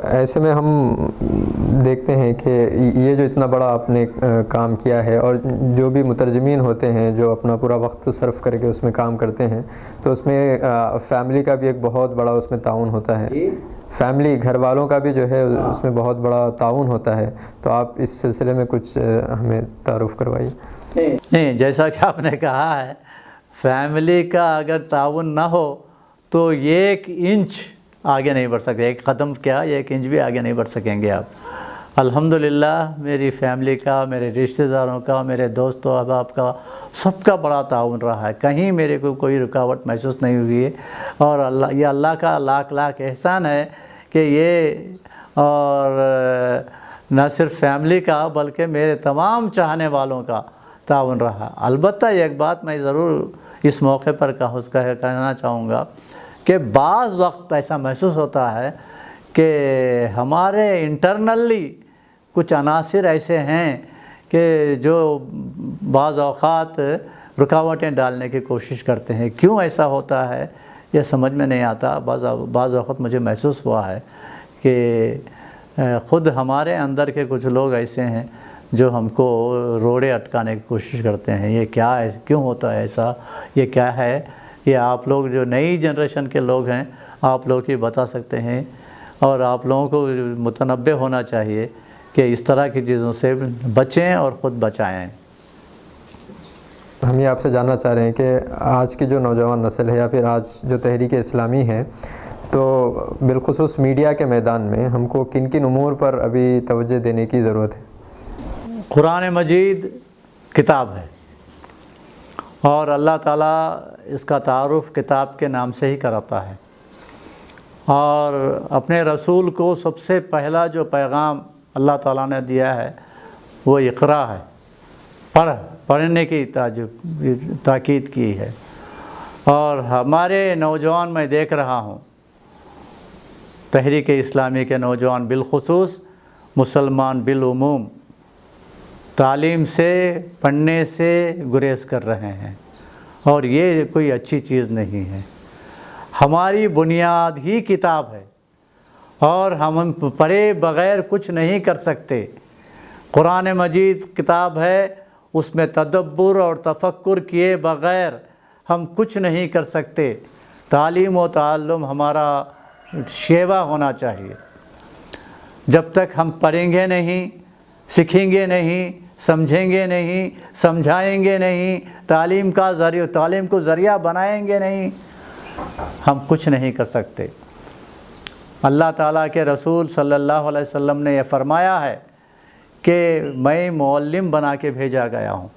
ایسے میں ہم دیکھتے ہیں کہ یہ جو اتنا بڑا آپ نے کام کیا ہے، اور جو بھی مترجمین ہوتے ہیں جو اپنا پورا وقت صرف کر کے اس میں کام کرتے ہیں، تو اس میں فیملی کا بھی ایک بہت بڑا اس میں تعاون ہوتا ہے، فیملی گھر والوں کا بھی جو ہے اس میں بہت بڑا تعاون ہوتا ہے، تو آپ اس سلسلے میں کچھ ہمیں تعارف کروائیے۔ نہیں، جیسا کہ آپ نے کہا ہے، فیملی کا اگر تعاون نہ ہو تو ایک انچ آگے نہیں بڑھ سکتے، ایک قدم کیا ایک انچ بھی آگے نہیں بڑھ سکیں گے آپ۔ الحمدللہ میری فیملی کا، میرے رشتہ داروں کا، میرے دوست و احباب کا، سب کا بڑا تعاون رہا ہے، کہیں میرے کو کوئی رکاوٹ محسوس نہیں ہوئی ہے، اور یہ اللہ کا لاکھ لاکھ احسان ہے کہ یہ، اور نہ صرف فیملی کا بلکہ میرے تمام چاہنے والوں کا تعاون رہا۔ البتہ ایک بات میں ضرور اس موقع پر کہنا چاہوں گا کہ بعض وقت ایسا محسوس ہوتا ہے کہ ہمارے انٹرنلی کچھ عناصر ایسے ہیں کہ جو بعض اوقات رکاوٹیں ڈالنے کی کوشش کرتے ہیں، کیوں ایسا ہوتا ہے یہ سمجھ میں نہیں آتا۔ بعض اوقات مجھے محسوس ہوا ہے کہ خود ہمارے اندر کے کچھ لوگ ایسے ہیں جو ہم کو روڑے اٹکانے کی کوشش کرتے ہیں، یہ کیا ہے، کیوں ہوتا ہے ایسا، یہ کیا ہے، یہ آپ لوگ جو نئی جنریشن کے لوگ ہیں آپ لوگ ہی بتا سکتے ہیں، اور آپ لوگوں کو متنبہ ہونا چاہیے کہ اس طرح کی چیزوں سے بچیں اور خود بچائیں۔ ہم یہ آپ سے جاننا چاہ رہے ہیں کہ آج کی جو نوجوان نسل ہے یا پھر آج جو تحریک اسلامی ہے، تو بالخصوص میڈیا کے میدان میں ہم کو کن کن امور پر ابھی توجہ دینے کی ضرورت ہے؟ قرآن مجید کتاب ہے، اور اللہ تعالیٰ اس کا تعارف کتاب کے نام سے ہی کراتا ہے، اور اپنے رسول کو سب سے پہلا جو پیغام اللہ تعالیٰ نے دیا ہے وہ اقرا ہے، پڑھنے کی تاکید کی ہے۔ اور ہمارے نوجوان، میں دیکھ رہا ہوں تحریک اسلامی کے نوجوان بالخصوص، مسلمان بالعموم، تعلیم سے، پڑھنے سے گریز کر رہے ہیں، اور یہ کوئی اچھی چیز نہیں ہے۔ ہماری بنیاد ہی کتاب ہے، اور ہم پڑھے بغیر کچھ نہیں کر سکتے۔ قرآن مجید کتاب ہے، اس میں تدبر اور تفکر کیے بغیر ہم کچھ نہیں کر سکتے۔ تعلیم و تعلم ہمارا شیوا ہونا چاہیے۔ جب تک ہم پڑھیں گے نہیں، سیکھیں گے نہیں، سمجھیں گے نہیں، سمجھائیں گے نہیں، تعلیم کو ذریعہ بنائیں گے نہیں، ہم کچھ نہیں کر سکتے۔ اللہ تعالیٰ کے رسول صلی اللہ علیہ وسلم نے یہ فرمایا ہے کہ میں معلم بنا کے بھیجا گیا ہوں،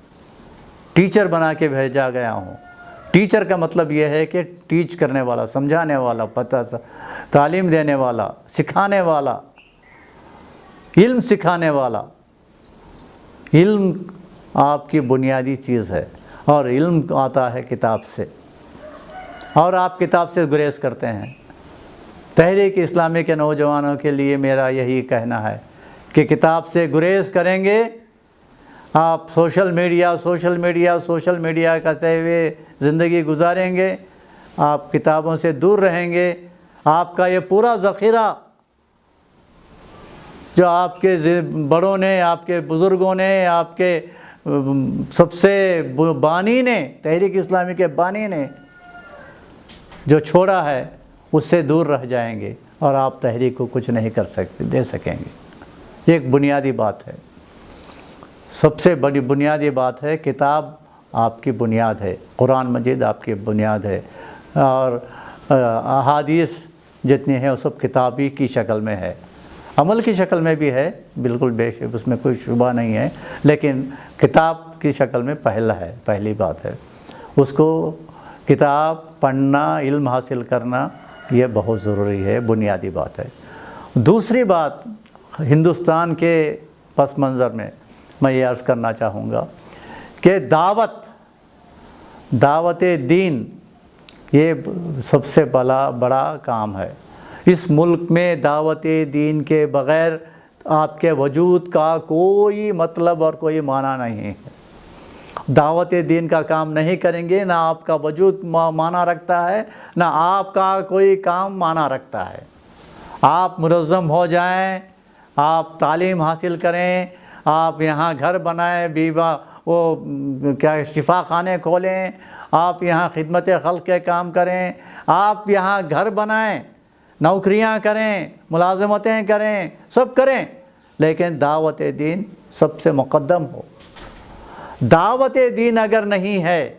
ٹیچر بنا کے بھیجا گیا ہوں۔ ٹیچر کا مطلب یہ ہے کہ ٹیچ کرنے والا، سمجھانے والا، تعلیم دینے والا، سکھانے والا، علم سکھانے والا۔ علم آپ کی بنیادی چیز ہے، اور علم آتا ہے کتاب سے، اور آپ کتاب سے گریز کرتے ہیں۔ تحریک اسلامی کے نوجوانوں کے لیے میرا یہی کہنا ہے کہ کتاب سے گریز کریں گے، آپ سوشل میڈیا کہتے ہوئے زندگی گزاریں گے، آپ کتابوں سے دور رہیں گے، آپ کا یہ پورا ذخیرہ جو آپ کے بڑوں نے، آپ کے بزرگوں نے، آپ کے سب سے بانی نے، تحریک اسلامی کے بانی نے جو چھوڑا ہے اس سے دور رہ جائیں گے اور آپ تحریک کو کچھ نہیں دے سکیں گے۔ یہ ایک بنیادی بات ہے، سب سے بڑی بنیادی بات ہے۔ کتاب آپ کی بنیاد ہے، قرآن مجید آپ کی بنیاد ہے، اور احادیث جتنی ہیں وہ سب کتابی کی شکل میں ہے، عمل کی شکل میں بھی ہے، بالکل بے شک اس میں کوئی شبہ نہیں ہے، لیکن کتاب کی شکل میں پہلی بات ہے۔ اس کو کتاب پڑھنا، علم حاصل کرنا یہ بہت ضروری ہے، بنیادی بات ہے۔ دوسری بات ہندوستان کے پس منظر میں یہ عرض کرنا چاہوں گا کہ دعوت دین یہ سب سے بڑا کام ہے۔ اس ملک میں دعوت دین کے بغیر آپ کے وجود کا کوئی مطلب اور کوئی معنی نہیں ہے۔ دعوت دین کا کام نہیں کریں گے، نہ آپ کا وجود معنی رکھتا ہے، نہ آپ کا کوئی کام معنی رکھتا ہے۔ آپ منظم ہو جائیں، آپ تعلیم حاصل کریں، آپ یہاں گھر بنائیں، شفا خانے کھولیں، آپ یہاں خدمت خلق کے کام کریں، آپ یہاں گھر بنائیں، نوکریاں کریں، ملازمتیں کریں، سب کریں، لیکن دعوت دین سب سے مقدم ہو۔ دعوت دین اگر نہیں ہے،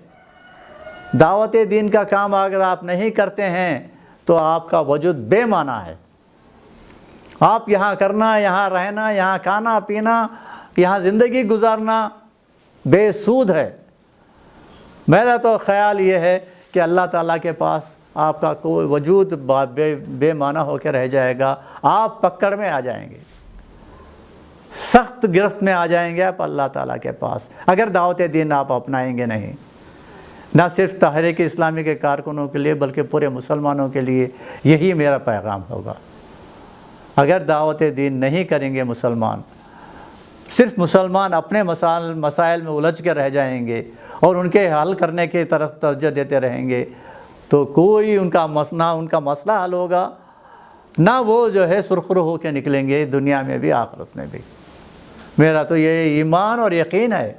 دعوت دین کا کام اگر آپ نہیں کرتے ہیں تو آپ کا وجود بے معنی ہے۔ آپ یہاں کرنا، یہاں رہنا، یہاں کھانا پینا، یہاں زندگی گزارنا بے سود ہے۔ میرا تو خیال یہ ہے کہ اللہ تعالیٰ کے پاس آپ کا کوئی وجود بے معنی ہو کے رہ جائے گا، آپ پکڑ میں آ جائیں گے، سخت گرفت میں آ جائیں گے آپ اللہ تعالیٰ کے پاس، اگر دعوت دین آپ اپنائیں گے نہیں۔ نہ صرف تحریک اسلامی کے کارکنوں کے لیے بلکہ پورے مسلمانوں کے لیے یہی میرا پیغام ہوگا۔ اگر دعوت دین نہیں کریں گے مسلمان، صرف مسلمان اپنے مسائل میں الجھ کے رہ جائیں گے اور ان کے حل کرنے کی طرف توجہ دیتے رہیں گے تو کوئی ان کا مسئلہ حل ہوگا، نہ وہ جو ہے سرخرو ہو کے نکلیں گے دنیا میں بھی آخرت میں بھی۔ میرا تو یہ ایمان اور یقین ہے۔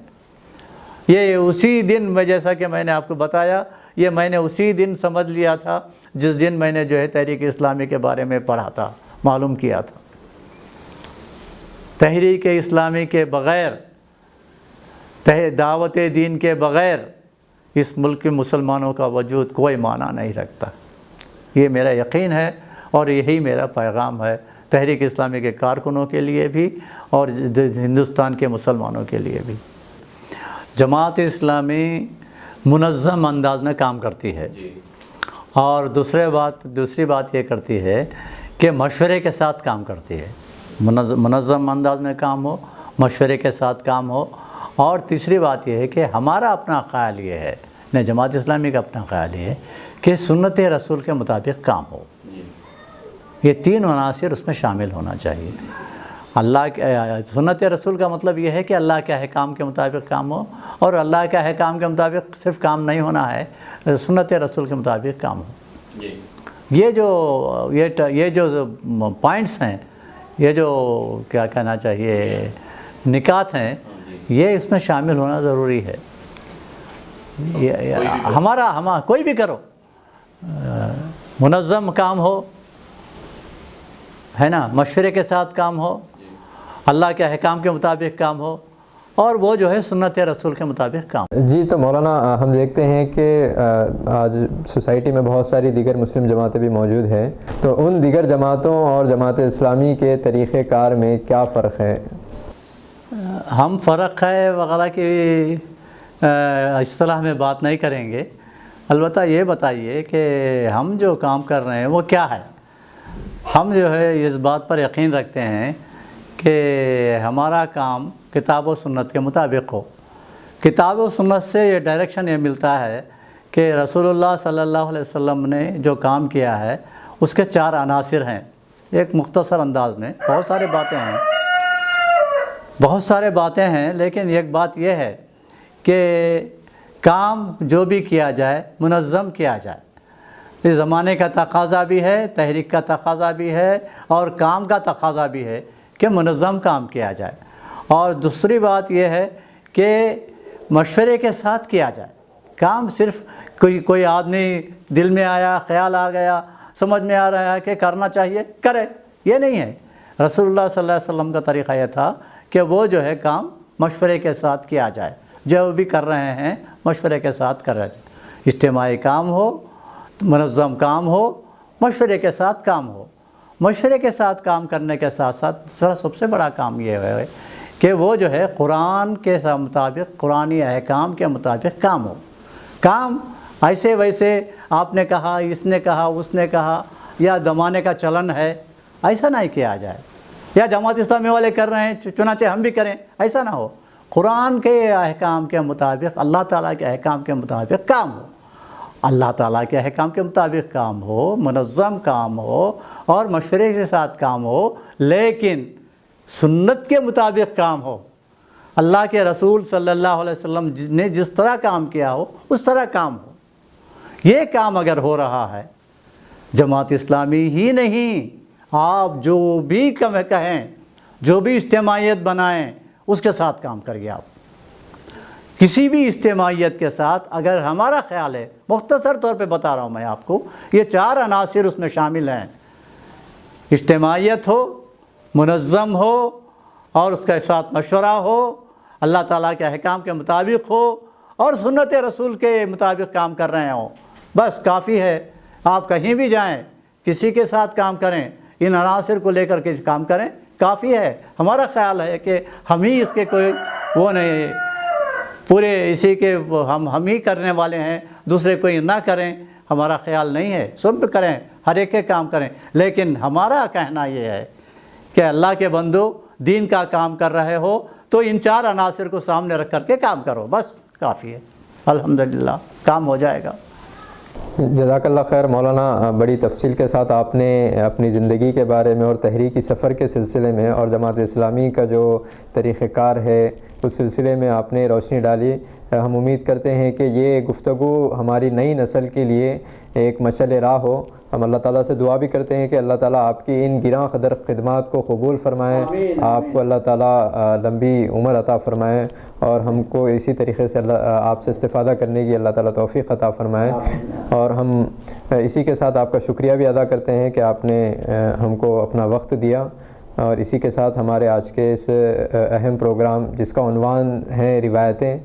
یہ اسی دن میں، جیسا کہ میں نے آپ کو بتایا، یہ میں نے اسی دن سمجھ لیا تھا جس دن میں نے جو ہے تحریک اسلامی کے بارے میں پڑھا تھا، معلوم کیا تھا۔ تحریک اسلامی کے بغیر، دعوت دین کے بغیر اس ملک کے مسلمانوں کا وجود کوئی معنی نہیں رکھتا۔ یہ میرا یقین ہے اور یہی میرا پیغام ہے تحریک اسلامی کے کارکنوں کے لیے بھی اور ہندوستان کے مسلمانوں کے لیے بھی۔ جماعت اسلامی منظم انداز میں کام کرتی ہے، اور دوسری بات یہ کرتی ہے کہ مشورے کے ساتھ کام کرتی ہے۔ منظم انداز میں کام ہو، مشورے کے ساتھ کام ہو، اور تیسری بات یہ ہے کہ ہمارا اپنا خیال یہ ہے، جماعت اسلامی کا اپنا خیال یہ ہے کہ سنت رسول کے مطابق کام ہو۔ یہ تین عناصر اس میں شامل ہونا چاہیے۔ سنت رسول کا مطلب یہ ہے کہ اللہ کے احکام کے مطابق کام ہو، اور اللہ کے احکام کے مطابق صرف کام نہیں ہونا ہے، سنت رسول کے مطابق کام ہو۔ یہ جو پوائنٹس ہیں، یہ جو کیا کہنا چاہیے نکات ہیں، یہ اس میں شامل ہونا ضروری ہے۔ ہمارا کوئی بھی کرو، منظم کام ہو، ہے نا، مشورے کے ساتھ کام ہو، اللہ کے احکام کے مطابق کام ہو، اور وہ جو ہے سنت رسول کے مطابق کام ہو۔ جی، تو مولانا ہم دیکھتے ہیں کہ آج سوسائٹی میں بہت ساری دیگر مسلم جماعتیں بھی موجود ہیں، تو ان دیگر جماعتوں اور جماعت اسلامی کے طریقہ کار میں کیا فرق ہے؟ ہم فرق ہے وغیرہ کی اصطلاح میں بات نہیں کریں گے، البتہ یہ بتائیے کہ ہم جو کام کر رہے ہیں وہ کیا ہے۔ ہم جو ہے اس بات پر یقین رکھتے ہیں کہ ہمارا کام کتاب و سنت کے مطابق ہو۔ کتاب و سنت سے یہ ڈائریکشن یہ ملتا ہے کہ رسول اللہ صلی اللہ علیہ وسلم نے جو کام کیا ہے اس کے 4 عناصر ہیں۔ ایک مختصر انداز میں بہت سارے باتیں ہیں، لیکن ایک بات یہ ہے کہ کام جو بھی کیا جائے منظم کیا جائے۔ اس زمانے کا تقاضا بھی ہے، تحریک کا تقاضا بھی ہے، اور کام کا تقاضا بھی ہے کہ منظم کام کیا جائے، اور دوسری بات یہ ہے کہ مشورے کے ساتھ کیا جائے کام۔ صرف کوئی آدمی دل میں آیا، خیال آ گیا، سمجھ میں آ رہا ہے کہ کرنا چاہیے، کرے، یہ نہیں ہے۔ رسول اللہ صلی اللہ علیہ وسلم کا طریقہ یہ تھا کہ وہ جو ہے کام مشورے کے ساتھ کیا جائے، جو بھی کر رہے ہیں مشورے کے ساتھ کر رہے ہیں، اجتماعی کام ہو، منظم کام ہو، مشورے کے ساتھ کام ہو۔ مشورے کے ساتھ کام کرنے کے ساتھ ساتھ سب سے بڑا کام یہ ہے کہ وہ جو ہے قرآن کے مطابق، قرآنی احکام کے مطابق کام ہو۔ کام ایسے ویسے آپ نے کہا، اس نے کہا، اس نے کہا، یا دمانے کا چلن ہے، ایسا نہیں کیا جائے، یا جماعت اسلامی والے کر رہے ہیں چنانچہ ہم بھی کریں، ایسا نہ ہو۔ قرآن کے احکام کے مطابق، اللہ تعالیٰ کے احکام کے مطابق کام ہو، اللہ تعالیٰ کے احکام کے مطابق کام ہو، منظم کام ہو اور مشورے کے ساتھ کام ہو، لیکن سنت کے مطابق کام ہو۔ اللہ کے رسول صلی اللہ علیہ وسلم نے جس طرح کام کیا ہو اس طرح کام ہو۔ یہ کام اگر ہو رہا ہے، جماعت اسلامی ہی نہیں، آپ جو بھی کہیں، جو بھی اجتماعیت بنائیں، اس کے ساتھ کام کریے۔ آپ کسی بھی اجتماعیت کے ساتھ اگر ہمارا خیال ہے، مختصر طور پہ بتا رہا ہوں میں آپ کو، یہ 4 عناصر اس میں شامل ہیں، اجتماعیت ہو، منظم ہو، اور اس کے ساتھ مشورہ ہو، اللہ تعالیٰ کے احکام کے مطابق ہو، اور سنت رسول کے مطابق کام کر رہے ہوں، بس کافی ہے۔ آپ کہیں بھی جائیں، کسی کے ساتھ کام کریں، ان عناصر کو لے کر کے کام کریں، کافی ہے۔ ہمارا خیال ہے کہ ہم ہی اس کے کوئی وہ نہیں، پورے اسی کے ہم ہی کرنے والے ہیں، دوسرے کوئی نہ کریں، ہمارا خیال نہیں ہے، سب کریں، ہر ایک کے کام کریں، لیکن ہمارا کہنا یہ ہے کہ اللہ کے بندو دین کا کام کر رہے ہو تو ان 4 عناصر کو سامنے رکھ کر کے کام کرو، بس کافی ہے، الحمدللہ کام ہو جائے گا۔ جزاک اللہ خیر مولانا، بڑی تفصیل کے ساتھ آپ نے اپنی زندگی کے بارے میں اور تحریکی سفر کے سلسلے میں اور جماعت اسلامی کا جو طریقہ کار ہے اس سلسلے میں آپ نے روشنی ڈالی۔ ہم امید کرتے ہیں کہ یہ گفتگو ہماری نئی نسل کے لیے ایک مشعل راہ ہو۔ ہم اللہ تعالیٰ سے دعا بھی کرتے ہیں کہ اللہ تعالیٰ آپ کی ان گراں قدر خدمات کو قبول فرمائیں، آپ کو اللہ تعالیٰ لمبی عمر عطا فرمائیں، اور ہم کو اسی طریقے سے آپ سے استفادہ کرنے کی اللہ تعالیٰ توفیق عطا فرمائیں۔ اور ہم اسی کے ساتھ آپ کا شکریہ بھی ادا کرتے ہیں کہ آپ نے ہم کو اپنا وقت دیا، اور اسی کے ساتھ ہمارے آج کے اس اہم پروگرام جس کا عنوان ہے روایتیں،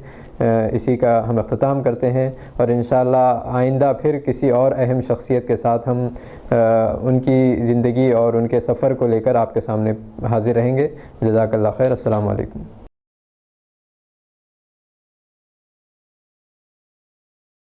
اسی کا ہم اختتام کرتے ہیں، اور انشاءاللہ آئندہ پھر کسی اور اہم شخصیت کے ساتھ ہم ان کی زندگی اور ان کے سفر کو لے کر آپ کے سامنے حاضر رہیں گے۔ جزاک اللہ خیر، السلام علیکم۔